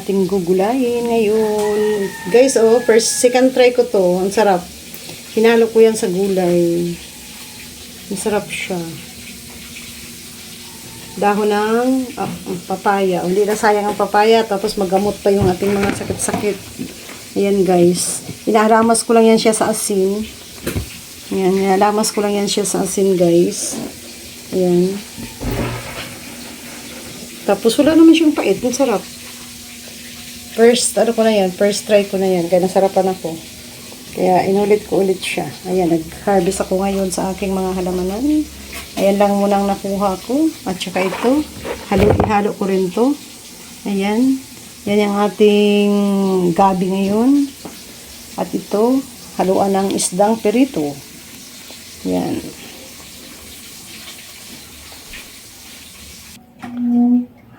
ating gugulayin ngayon. Guys, oh, second try ko to. Ang sarap. Hinalo ko yan sa gulay. Ang sarap siya. Dahon ng papaya. Hindi na sayang ang papaya. Tapos magamot pa yung ating mga sakit-sakit. Ayan guys. Inaramas ko lang yan siya sa asin. Ayan, inaramas ko lang yan siya sa asin guys. Ayan. Tapos wala naman siyang pait. Ang sarap. First try ko na yan. Kaya nasarapan ako. Kaya inulit ko ulit siya. Ayan, nag-harvest ako ngayon sa aking mga halamanan. Ayan lang munang nakuha ko. At saka ito. Ihalo ko rin to. Ayan. Yan yung ating gabi ngayon. At ito, haluan ng isdang perito. Yan.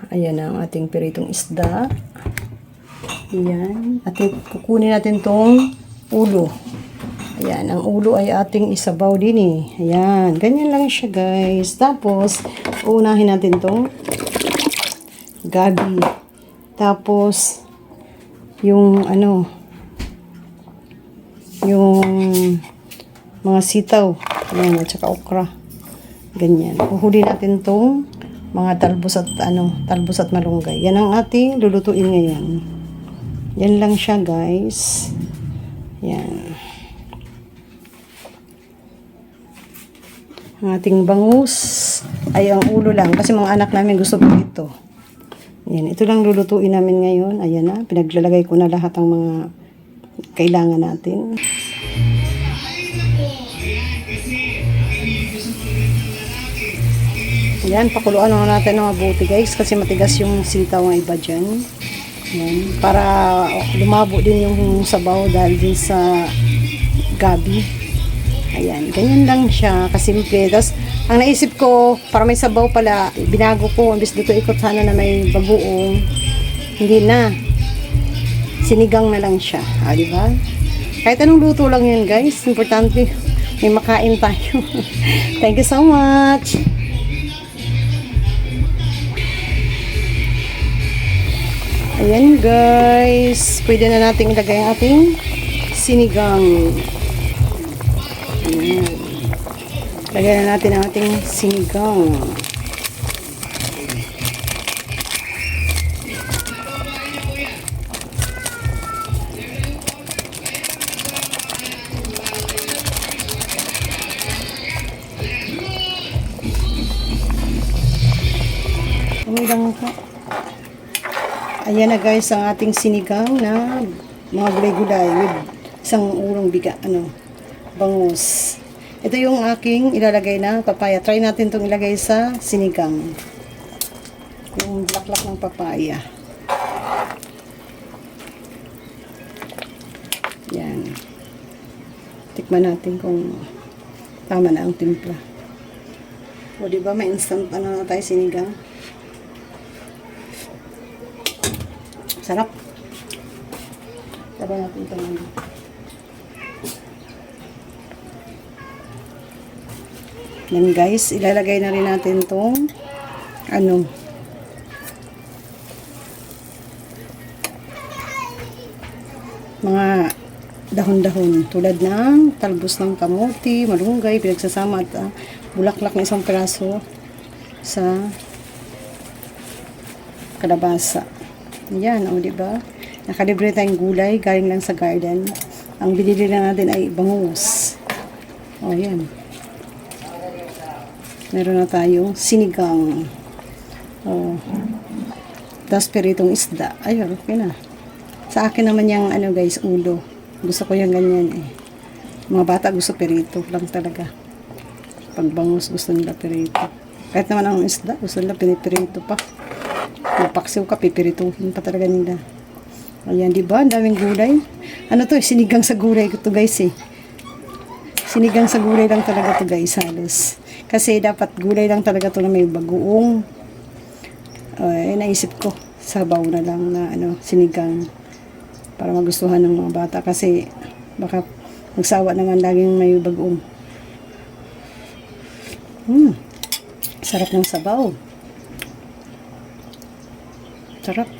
Ayan ang ating peritong isda. Ayan. At kukunin natin tong ulo. Ayan. Ang ulo ay ating isabaw din eh. Ayan. Ganyan lang siya guys. Tapos, uunahin natin tong gabi. Tapos, yung yung mga sitaw. Ayan. At saka okra. Ganyan. Uhuli natin tong mga talbos at malunggay. Yan ang ating lulutuin ngayon. Yan lang siya, guys. Yan. Ang ating bangus ay ang ulo lang. Kasi mga anak namin gusto po ito. Yan. Ito lang lulutuin namin ngayon. Ayan na. Pinaglalagay ko na lahat ng mga kailangan natin. Yan, pakuluan na natin ng mabuti guys kasi matigas yung sitaw ng iba dyan. Yan, para lumabo din yung sabaw dahil din sa gabi. Ayan, ganyan lang siya kasimple. Tapos, ang naisip ko, para may sabaw pala, binago ko, imbis dito ikot sana na may bagoong. Hindi na. Sinigang na lang siya. Diba? Kahit anong luto lang yun guys, importante may makain tayo. Thank you so much. Ayan guys, pwede na natin ilagay ang ating sinigang. Ayan. Lagay na natin ang ating sinigang. Umilang ka. Ayan na guys ang ating sinigang na mga gulay-gulay with isang urong bangus. Ito yung aking ilalagay na papaya. Try natin itong ilagay sa sinigang. Yung blaklak ng papaya. Yan. Tikman natin kung tama na ang timpla. O diba may instant na tayo sinigang. Sarap. Sabay natin ito naman. Yan guys, ilalagay na rin natin itong mga dahon-dahon tulad ng talbos ng kamuti, malunggay, pinagsasama at bulaklak na isang piraso sa kalabasa. Yan, diba? Nakalibre tayong gulay, galing lang sa garden. Ang binili lang natin ay bangus. Yan. Meron na tayong sinigang. Tapos peritong isda. Ayun, okay na. Sa akin naman yung, guys, ulo. Gusto ko yung ganyan eh. Mga bata gusto perito lang talaga. Pag bangus, gusto nila perito. Kahit naman ang isda, gusto nila piniperito pa. Mapaksiw ka, pipirituhin pa talaga nila. Ayan, diba? Ang daming gulay. Sinigang sa gulay ko to guys eh. Sinigang sa gulay lang talaga to guys, halos. Kasi dapat gulay lang talaga to na may bagoong. Naisip ko, sabaw na lang na sinigang. Para magustuhan ng mga bata. Kasi baka magsawa naman laging may bagoong. Sarap ng sabaw. Sarap.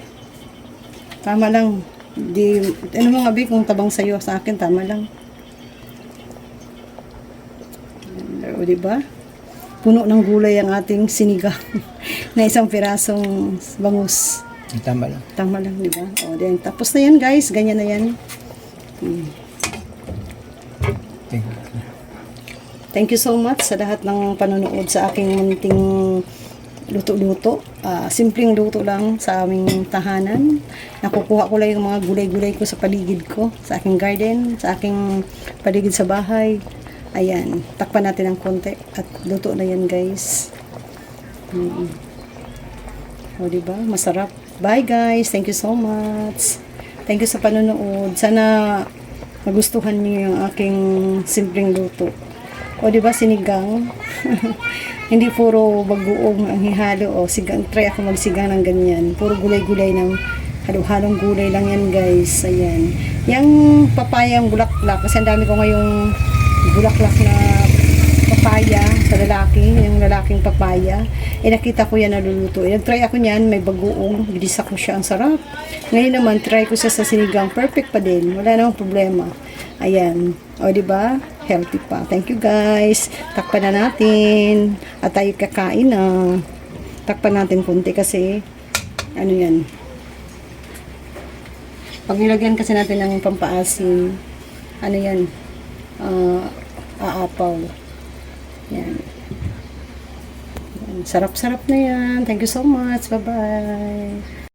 Tama lang. Di, ano mga bi, kung tabang sa'yo sa akin, tama lang. O, diba? Puno ng gulay ang ating sinigang na isang pirasong bangus. Tama lang. Tama lang, di ba? O, then, tapos na yan, guys. Ganyan na yan. Thank you. Thank you so much sa lahat ng panonood sa aking munting luto-luto. Simpleng luto lang sa aming tahanan. Nakukuha ko lang yung mga gulay-gulay ko sa paligid ko, sa aking garden, sa aking paligid sa bahay. Ayan, takpan natin ng konti at luto na yan, guys. O, diba? Masarap. Bye, guys. Thank you so much. Thank you sa panonood. Sana magustuhan niyo yung aking simpleng luto. O, diba, sinigang? Hindi puro bagoong ang hihalo. O, sigang, try ako magsigang ng ganyan. Puro gulay-gulay ng halo-halong gulay lang yan, guys. Ayan. Yung papayang bulaklak, kasi ang dami ko ngayong bulaklak na papaya sa lalaki, yung lalaking papaya. Nakita ko yan naluluto. Nag-try ako niyan, may bagoong. Gilisa ko siya, ang sarap. Ngayon naman, try ko siya sa sinigang. Perfect pa din. Wala namang problema. Ayan. O, diba? Healthy pa. Thank you, guys. Takpan na natin. At tayo kakain na. Takpan natin kunti kasi ano yan. Pag nilagyan kasi natin ng pampaasim, ano yan, aapaw. Yan. Sarap-sarap na yan. Thank you so much. Bye-bye.